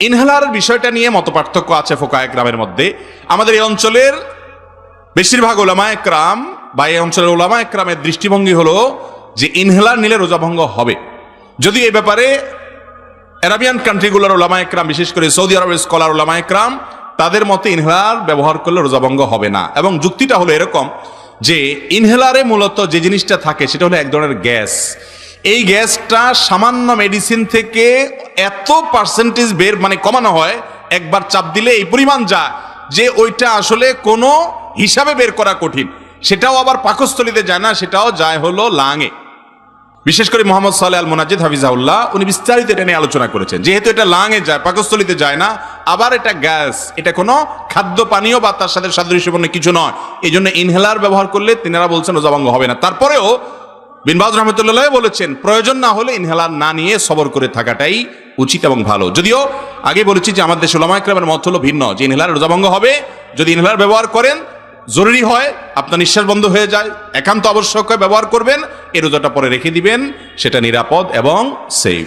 Inhaler বিষয়টা নিয়ে মতপার্থক্য আছে ফুকায়ে কেরামের মধ্যে। আমাদের এই অঞ্চলের বেশিরভাগ উলামায়ে কেরাম বা এই অঞ্চলের উলামায়ে কেরামের দৃষ্টিভঙ্গি হলো যে ইনহেলার নিলে রোজা ভঙ্গ হবে। যদি এই ব্যাপারে আরাবিয়ান কান্ট্রিগুলোর উলামায়ে কেরাম, বিশেষ করে সৌদি আরবের স্কলার উলামায়ে কেরাম, তাদের মতে ইনহেলার ব্যবহার করলে রোজা ভঙ্গ হবে না। এবং যুক্তিটা হলো এরকম যে ইনহেলারে মূলত যে জিনিসটা থাকে সেটা হলো এক ধরনের গ্যাস। এই গ্যাসটা সামান্য মেডিসিন থেকে এত পার্সেন্টেজ কমানো হয়, একবার চাপ দিলে এই পরিমাণ যায় যে ওইটা আসলে কোনো হিসাবে বের করা কঠিন। সেটাও আবার পাকস্থলীতে যায় না, সেটাও যায় হলো লাঙে। বিশেষ করে মোহাম্মদ সালেহ আল মুনাজ্জিদ হাফিজাহুল্লাহ উনি বিস্তারিত এটা নিয়ে আলোচনা করেছেন। যেহেতু এটা লাঙে যায়, পাকস্থলীতে যায় না, আবার এটা গ্যাস, এটা কোনো খাদ্য পানীয় বা তার সাথে সাদৃশ্যপূর্ণ কিছু নয়, এই জন্য ইনহেলার ব্যবহার করলে তিনারা বলছেন রোজা ভঙ্গ হবে না। তারপরেও বিন বাজ রহমতুল্লাহ বলেছেন প্রয়োজন না হলে ইনহেলার না নিয়ে সবর করে থাকাটাই উচিত এবং ভালো। যদিও আগে বলেছি যে আমাদের দেশে উলামায়ে কেরামের মত হলো ভিন্ন, যে ইনহেলার রোজা ভঙ্গ হবে যদি ইনহেলার ব্যবহার করেন, জরুরি হয়, আপনার নিঃশ্বাস বন্ধ হয়ে যায়, একান্ত আবশ্যক হয় ব্যবহার করবেন, এই রোজাটা পরে রেখে দিবেন, সেটা নিরাপদ এবং সেফ।